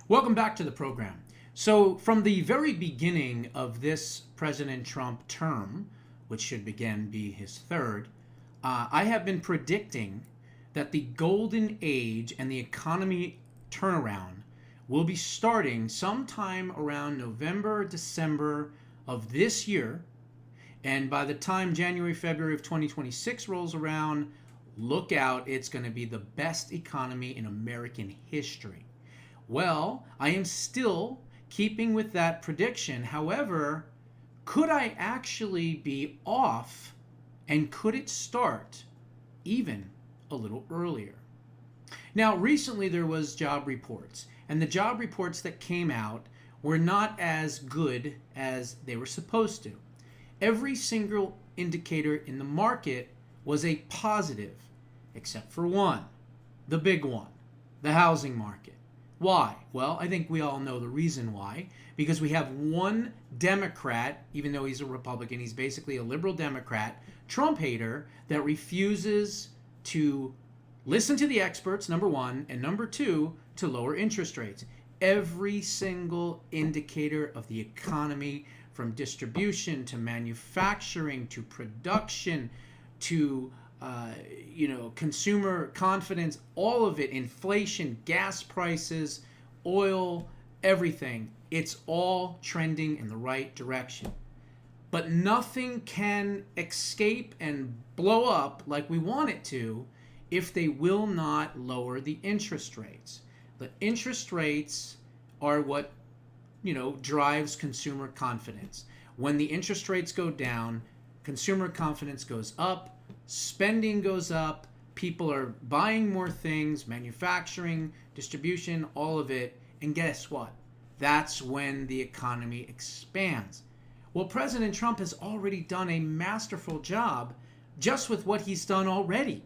Welcome back to the program. So, from the very beginning of this President Trump term, which should again be his third, I have been predicting that the golden age and the economy turnaround will be starting sometime around November, December of this year. And by the time January, February of 2026 rolls around, look out, it's going to be the best economy in American history. Well, I am still keeping with that prediction. However, could I actually be off and could it start even a little earlier? Now, recently there was job reports, and the job reports that came out were not as good as they were supposed to. Every single indicator in the market was a positive, except for one, the big one, the housing market. Why? Well, I think we all know the reason why. Because we have one Democrat, even though he's a Republican, he's basically a liberal Democrat, Trump hater, that refuses to listen to the experts, number one, and number two, to lower interest rates. Every single indicator of the economy, from distribution to manufacturing to production to consumer confidence, all of it, inflation, gas prices, oil, everything, it's all trending in the right direction. But nothing can escape and blow up like we want it to if they will not lower the interest rates. The interest rates are what, drives consumer confidence. When the interest rates go down, consumer confidence goes up, spending goes up, people are buying more things, manufacturing, distribution, all of it. And guess what? That's when the economy expands. Well, President Trump has already done a masterful job just with what he's done already,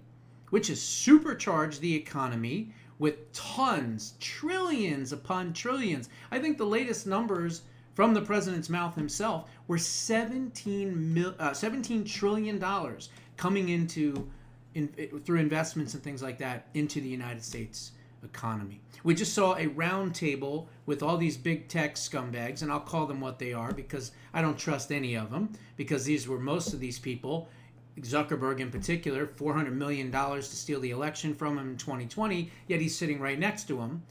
which is supercharge the economy with tons, trillions upon trillions. I think the latest numbers from the president's mouth himself were $17 trillion coming through investments and things like that into the United States economy. We just saw a round table with all these big tech scumbags, and I'll call them what they are because I don't trust any of them, because these were most of these people, Zuckerberg in particular, $400 million to steal the election from him in 2020, yet he's sitting right next to him.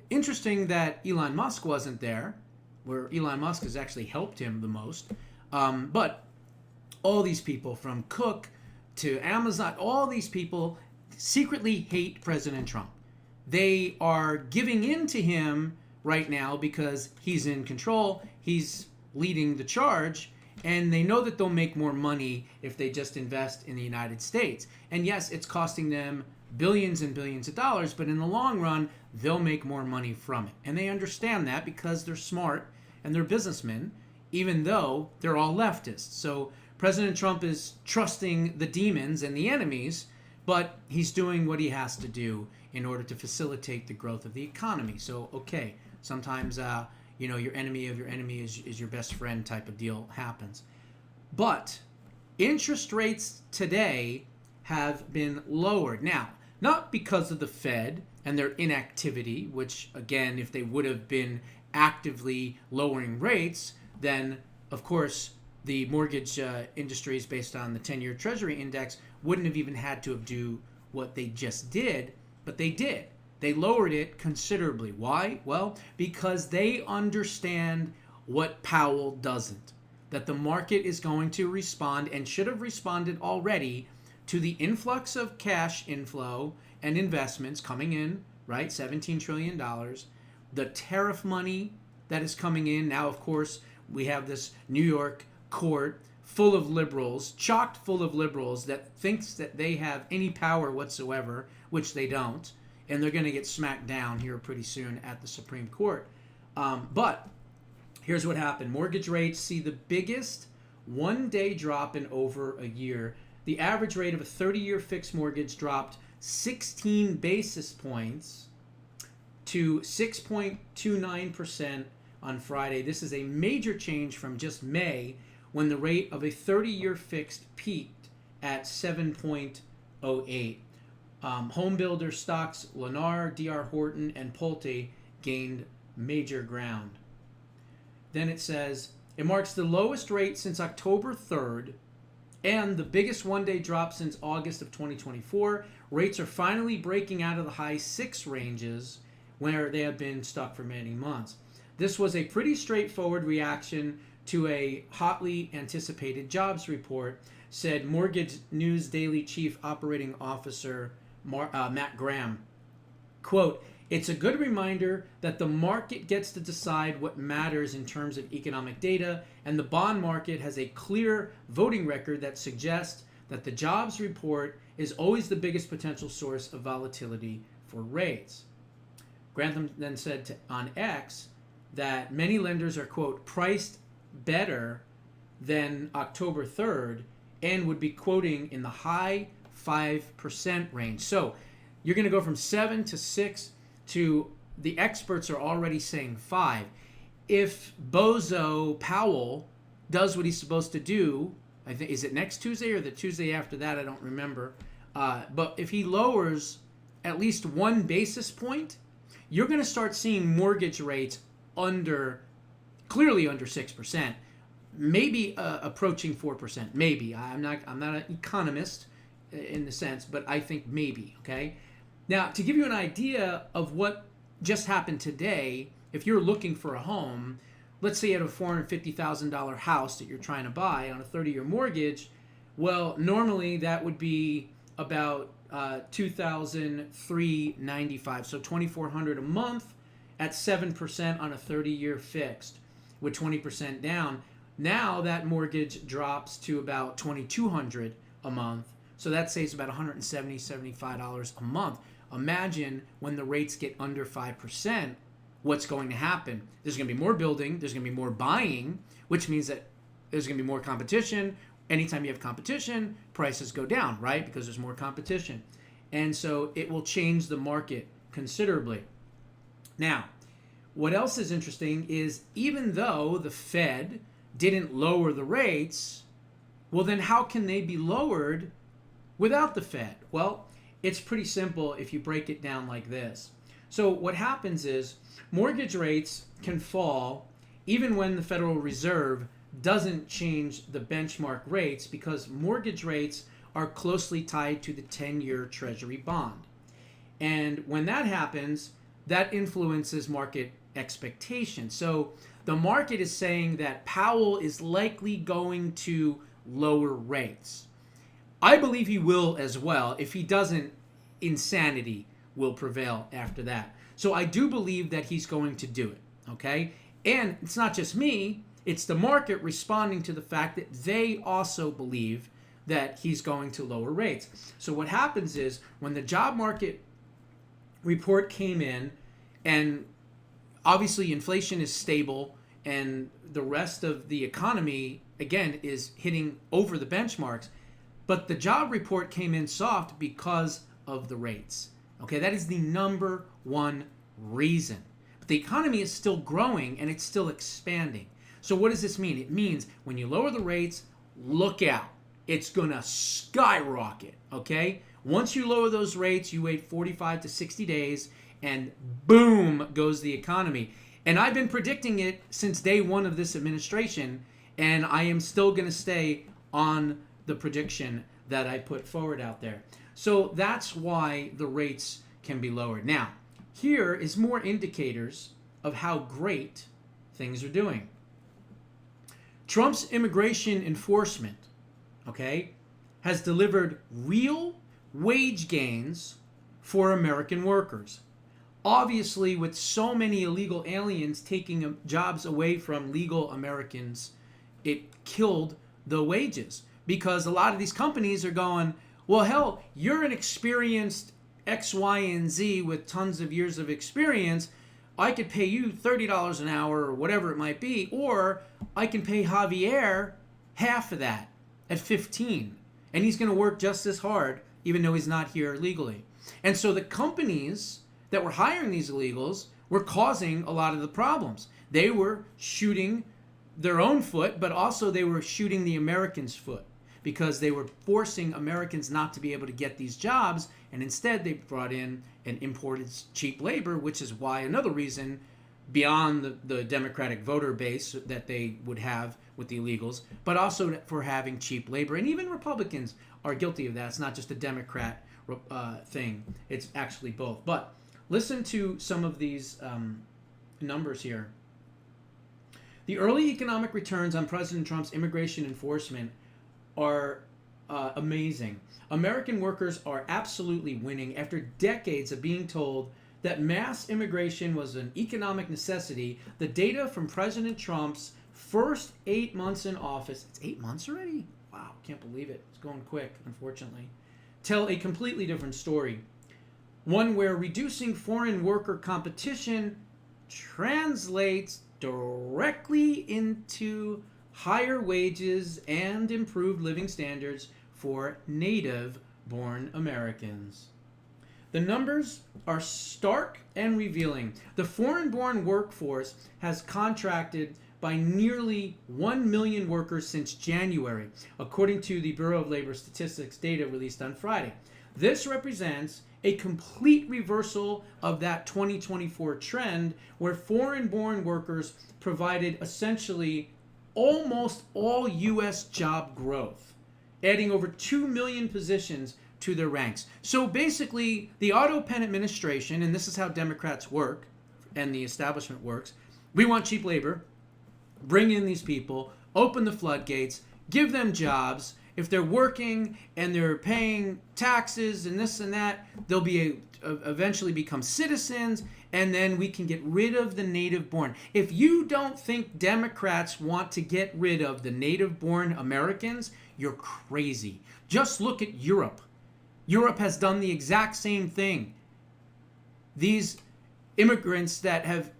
Interesting that Elon Musk wasn't there, where Elon Musk has actually helped him the most. But all these people, from Cook to Amazon, all these people secretly hate President Trump. They are giving in to him right now because he's in control, he's leading the charge, and they know that they'll make more money if they just invest in the United States. And yes, it's costing them billions and billions of dollars, but in the long run, they'll make more money from it. And they understand that because they're smart and they're businessmen, even though they're all leftists. So President Trump is trusting the demons and the enemies, but he's doing what he has to do in order to facilitate the growth of the economy. So, okay, sometimes your enemy of your enemy is your best friend type of deal happens. But interest rates today have been lowered. Now, not because of the Fed and their inactivity, which, again, if they would have been actively lowering rates, then, of course, the mortgage industries based on the 10-year Treasury index wouldn't have even had to have do what they just did, but they did. They lowered it considerably. Why? Well, because they understand what Powell doesn't. That the market is going to respond, and should have responded already, to the influx of cash inflow and investments coming in, right? $17 trillion. The tariff money that is coming in. Now, of course, we have this New York court full of liberals, chocked full of liberals that thinks that they have any power whatsoever, which they don't. And they're going to get smacked down here pretty soon at the Supreme Court. But here's what happened. Mortgage rates see the biggest one-day drop in over a year. The average rate of a 30-year fixed mortgage dropped 16 basis points to 6.29% on Friday. This is a major change from just May, when the rate of a 30-year fixed peaked at 7.08. Home builder stocks Lennar, D.R. Horton, and Pulte gained major ground. Then it says, it marks the lowest rate since October 3rd and the biggest one-day drop since August of 2024. Rates are finally breaking out of the high 6 ranges where they have been stuck for many months. This was a pretty straightforward reaction to a hotly anticipated jobs report, said Mortgage News Daily Chief Operating Officer Matt Graham. Quote, it's a good reminder that the market gets to decide what matters in terms of economic data, and the bond market has a clear voting record that suggests that the jobs report is always the biggest potential source of volatility for rates. Grantham then said on X that many lenders are, quote, priced better than October 3rd and would be quoting in the high 5% range. So you're going to go from 7 to 6 to the experts are already saying 5. If Bozo Powell does what he's supposed to do, I think, is it next Tuesday or the Tuesday after that? I don't remember. But if he lowers at least 1 basis point, you're going to start seeing mortgage rates clearly under 6%, maybe approaching 4%. Maybe. I'm not an economist in the sense, but I think maybe. Okay. Now, to give you an idea of what just happened today, if you're looking for a home, let's say you have a $450,000 house that you're trying to buy on a 30-year mortgage, well, normally that would be about $2,395, so $2,400 a month at 7% on a 30-year fixed with 20% down. Now that mortgage drops to about $2,200 a month, so that saves about $175 a month. Imagine when the rates get under 5%, what's going to happen? There's going to be more building, there's going to be more buying, which means that there's going to be more competition. Anytime you have competition, prices go down, right? Because there's more competition. And so it will change the market considerably. Now, what else is interesting is even though the Fed didn't lower the rates, well, then how can they be lowered without the Fed? Well, it's pretty simple if you break it down like this. So what happens is mortgage rates can fall even when the Federal Reserve doesn't change the benchmark rates because mortgage rates are closely tied to the 10-year Treasury bond. And when that happens, that influences market expectations. So the market is saying that Powell is likely going to lower rates. I believe he will as well. If he doesn't, insanity will prevail after that. So I do believe that he's going to do it, okay? And it's not just me, it's the market responding to the fact that they also believe that he's going to lower rates. So what happens is when the job market report came in, and obviously inflation is stable and the rest of the economy, again, is hitting over the benchmarks, but the job report came in soft because of the rates. Okay, that is the number one reason. But the economy is still growing and it's still expanding. So what does this mean? It means when you lower the rates, look out. It's going to skyrocket, okay? Once you lower those rates, you wait 45 to 60 days and boom goes the economy. And I've been predicting it since day one of this administration, and I am still going to stay on the prediction that I put forward out there. So that's why the rates can be lowered. Now, here is more indicators of how great things are doing. Trump's immigration enforcement, okay, has delivered real wage gains for American workers. Obviously, with so many illegal aliens taking jobs away from legal Americans, it killed the wages because a lot of these companies are going, well, hell, you're an experienced X, Y, and Z with tons of years of experience. I could pay you $30 an hour or whatever it might be, or I can pay Javier half of that at 15, and he's going to work just as hard even though he's not here legally. And so the companies that were hiring these illegals were causing a lot of the problems. They were shooting their own foot, but also they were shooting the Americans' foot because they were forcing Americans not to be able to get these jobs, and instead they brought in and imported cheap labor, which is why another reason beyond the Democratic voter base that they would have with the illegals, but also for having cheap labor. And even Republicans are guilty of that. It's not just a Democrat thing. It's actually both. But listen to some of these numbers here. The early economic returns on President Trump's immigration enforcement are amazing. American workers are absolutely winning after decades of being told that mass immigration was an economic necessity. The data from President Trump's first 8 months in office, it's 8 months already? Wow, can't believe it. It's going quick, unfortunately. Tell a completely different story. One where reducing foreign worker competition translates directly into higher wages and improved living standards for native-born Americans. The numbers are stark and revealing. The foreign-born workforce has contracted by nearly 1 million workers since January, according to the Bureau of Labor Statistics data released on Friday. This represents a complete reversal of that 2024 trend where foreign-born workers provided essentially almost all U.S. job growth, adding over 2 million positions to their ranks. So basically, the Otto Penn administration, and this is how Democrats work and the establishment works, we want cheap labor, bring in these people, open the floodgates, give them jobs. If they're working and they're paying taxes and this and that, they'll be eventually become citizens, and then we can get rid of the native-born. If you don't think Democrats want to get rid of the native-born Americans, you're crazy. Just look at Europe. Europe has done the exact same thing. These immigrants that have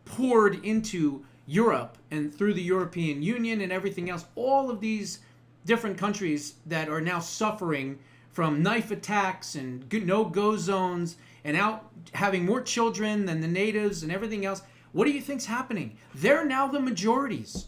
poured into Europe and through the European Union and everything else, all of these different countries that are now suffering from knife attacks and no-go zones and out having more children than the natives and everything else. What do you think's happening? They're now the majorities.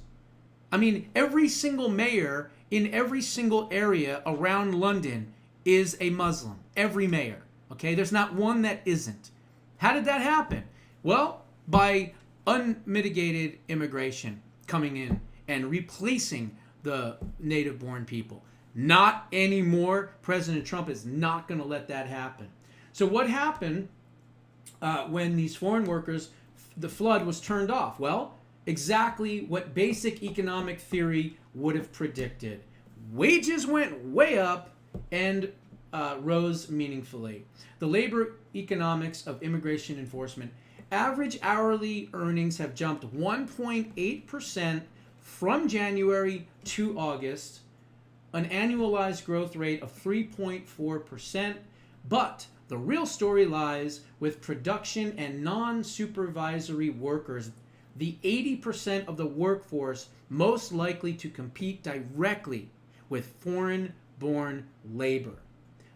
I mean, every single mayor in every single area around London is a Muslim. Every mayor. Okay? There's not one that isn't. How did that happen? Well, by unmitigated immigration coming in and replacing the native-born people. Not anymore. President Trump is not going to let that happen. So what happened when these foreign workers, the flood was turned off? Well, exactly what basic economic theory would have predicted. Wages went way up and rose meaningfully. The labor economics of immigration enforcement. Average hourly earnings have jumped 1.8% from January to August, an annualized growth rate of 3.4%. But the real story lies with production and non-supervisory workers, the 80% of the workforce most likely to compete directly with foreign-born labor.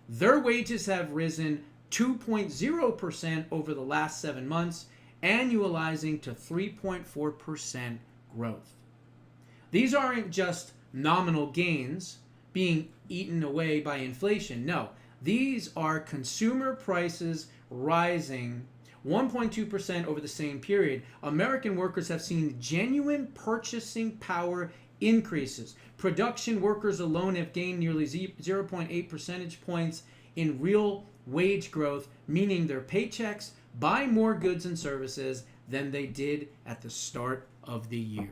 Their wages have risen 2.0% over the last 7 months, annualizing to 3.4% growth. These aren't just nominal gains being eaten away by inflation. No, these are consumer prices rising 1.2% over the same period. American workers have seen genuine purchasing power increases. Production workers alone have gained nearly 0.8 percentage points in real wage growth, meaning their paychecks buy more goods and services than they did at the start of the year.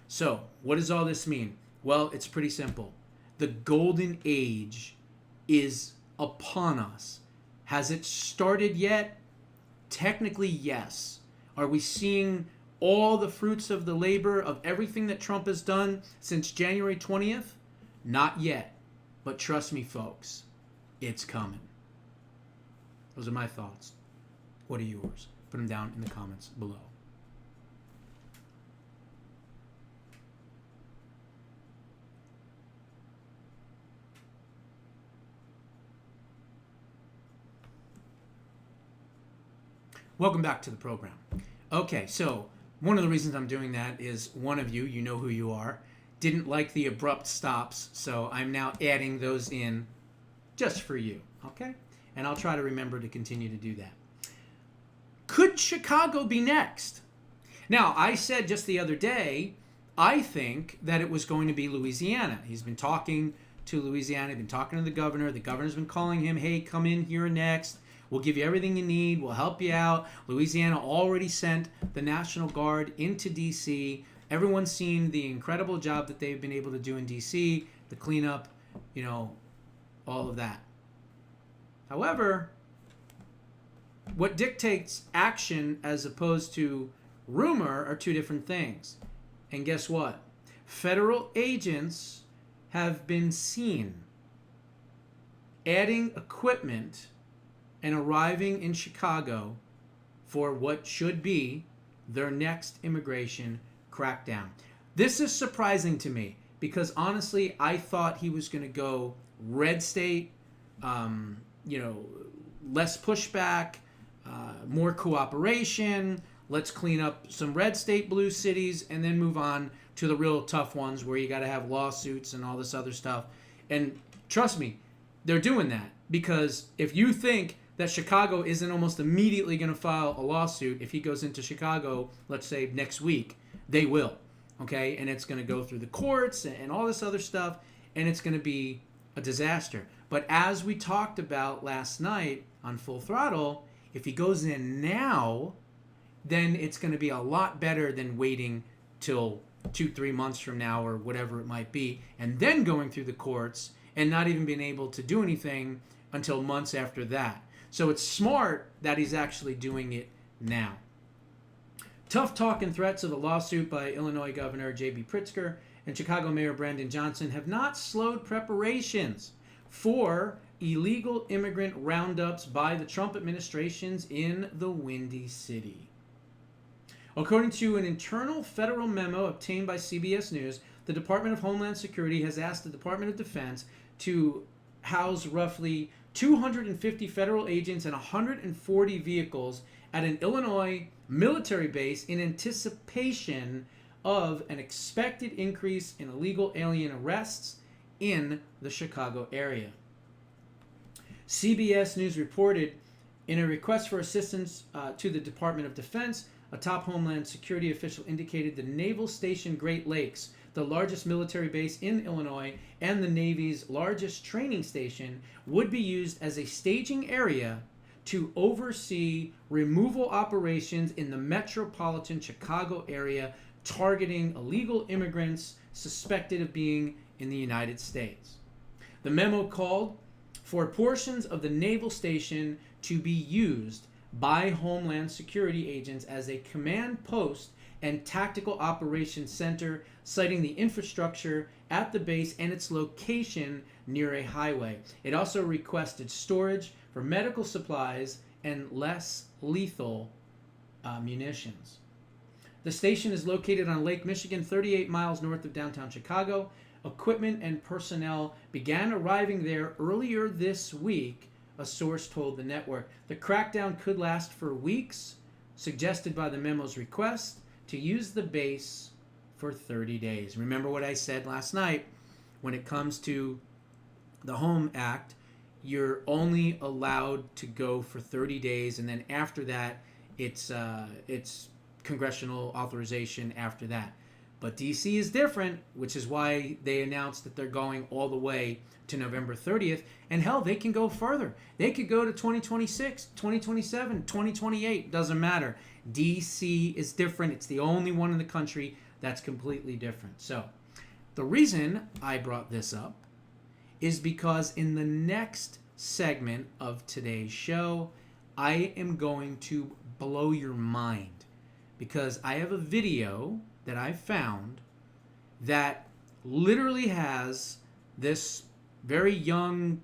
So, what does all this mean? Well, it's pretty simple. The golden age is upon us. Has it started yet? Technically, yes. Are we seeing all the fruits of the labor of everything that Trump has done since January 20th? Not yet. But trust me, folks, it's coming. Those are my thoughts. What are yours? Put them down in the comments below. Welcome back to the program. Okay, so one of the reasons I'm doing that is one of you, you know who you are, didn't like the abrupt stops, so I'm now adding those in just for you, okay? And I'll try to remember to continue to do that. Could Chicago be next? Now, I said just the other day, I think that it was going to be Louisiana. He's been talking to Louisiana, been talking to the governor. The governor's been calling him, hey, come in here next. We'll give you everything you need. We'll help you out. Louisiana already sent the National Guard into D.C. Everyone's seen the incredible job that they've been able to do in D.C., the cleanup, all of that. However, what dictates action as opposed to rumor are two different things. And guess what? Federal agents have been seen adding equipment and arriving in Chicago for what should be their next immigration crackdown. This is surprising to me because honestly, I thought he was going to go red state, less pushback, more cooperation. Let's clean up some red state blue cities and then move on to the real tough ones where you got to have lawsuits and all this other stuff. And trust me, they're doing that because if you think that Chicago isn't almost immediately going to file a lawsuit if he goes into Chicago, let's say next week, they will. Okay? And it's going to go through the courts and all this other stuff, and it's going to be a disaster. But as we talked about last night on Full Throttle, if he goes in now, then it's going to be a lot better than waiting till 2-3 months from now or whatever it might be, and then going through the courts and not even being able to do anything until months after that. So it's smart that he's actually doing it now. Tough talk and threats of a lawsuit by Illinois Governor J.B. Pritzker and Chicago Mayor Brandon Johnson have not slowed preparations for illegal immigrant roundups by the Trump administrations in the Windy City. According to an internal federal memo obtained by CBS News, the Department of Homeland Security has asked the Department of Defense to house roughly 250 federal agents and 140 vehicles at an Illinois military base in anticipation of an expected increase in illegal alien arrests in the Chicago area. CBS News reported in a request for assistance to the Department of Defense, a top Homeland Security official indicated the Naval Station Great Lakes, the largest military base in Illinois and the Navy's largest training station, would be used as a staging area to oversee removal operations in the metropolitan Chicago area targeting illegal immigrants suspected of being in the United States. The memo called for portions of the naval station to be used by Homeland Security agents as a command post and tactical operations center, citing the infrastructure at the base and its location near a highway. It also requested storage for medical supplies and less lethal munitions. The station is located on Lake Michigan, 38 miles north of downtown Chicago. Equipment and personnel began arriving there earlier this week, a source told the network. The crackdown could last for weeks, suggested by the memo's request to use the base for 30 days. Remember what I said last night? When it comes to the Home Act, you're only allowed to go for 30 days, and then after that, it's congressional authorization after that. But D.C. is different, which is why they announced that they're going all the way to November 30th. And hell, they can go further. They could go to 2026, 2027, 2028. Doesn't matter. D.C. is different. It's the only one in the country that's completely different. So the reason I brought this up is because in the next segment of today's show, I am going to blow your mind because I have a video that I found that literally has this very young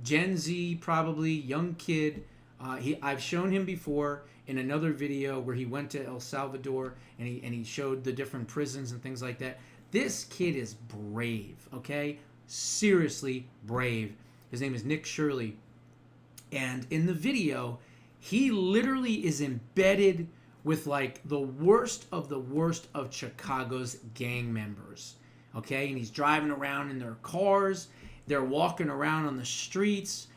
Gen Z, probably young kid. I've shown him before in another video where he went to El Salvador and he showed the different prisons and things like that. This kid is brave, okay? Seriously brave. His name is Nick Shirley. And in the video, he literally is embedded with like the worst of Chicago's gang members. Okay? And he's driving around in their cars. They're walking around on the streets.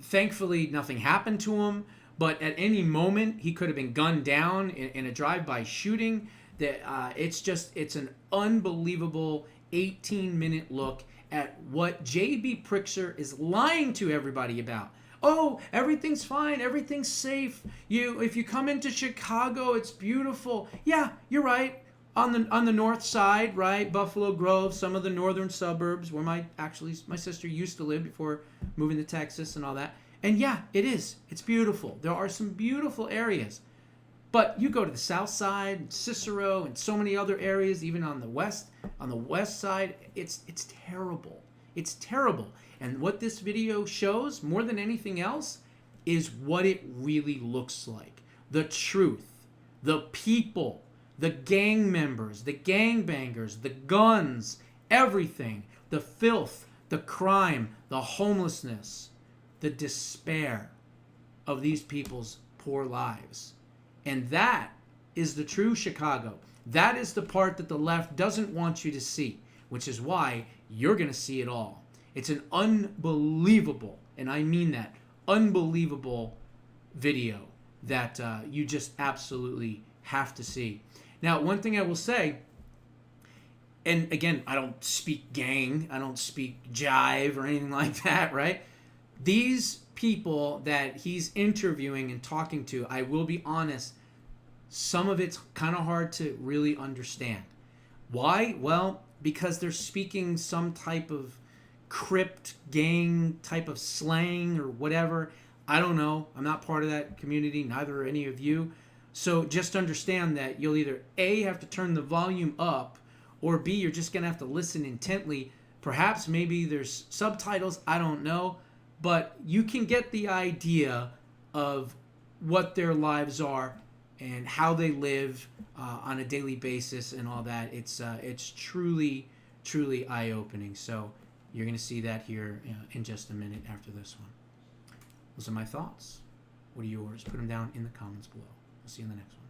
Thankfully nothing happened to him. but at any moment he could have been gunned down in a drive-by shooting. That it's an unbelievable 18-minute look at what J.B. Pritzker is lying to everybody about. Oh, everything's fine, everything's safe. If you come into Chicago, it's beautiful. Yeah, you're right. On the north side, right, Buffalo Grove, some of the northern suburbs where my sister used to live before moving to Texas and all that. And yeah, it is. It's beautiful. There are some beautiful areas. But you go to the south side, Cicero, and so many other areas, even on the west side, it's terrible. It's terrible. And what this video shows, more than anything else, is what it really looks like. The truth, the people, the gang members, the gangbangers, the guns, everything, the filth, the crime, the homelessness, the despair of these people's poor lives. And that is the true Chicago. That is the part that the left doesn't want you to see, which is why you're going to see it all. It's an unbelievable, and I mean that, unbelievable video that you just absolutely have to see. Now, one thing I will say, and again, I don't speak gang, I don't speak jive or anything like that, right? These people that he's interviewing and talking to, I will be honest, some of it's kind of hard to really understand. Why? Well, because they're speaking some type of crypt gang type of slang or whatever. I don't know. I'm not part of that community, neither are any of you. So just understand that you'll either A, have to turn the volume up, or B, you're just going to have to listen intently. Perhaps maybe there's subtitles, I don't know. But you can get the idea of what their lives are and how they live on a daily basis and all that. It's truly, truly eye-opening. So you're going to see that here in just a minute after this one. Those are my thoughts. What are yours? Put them down in the comments below. We'll see you in the next one.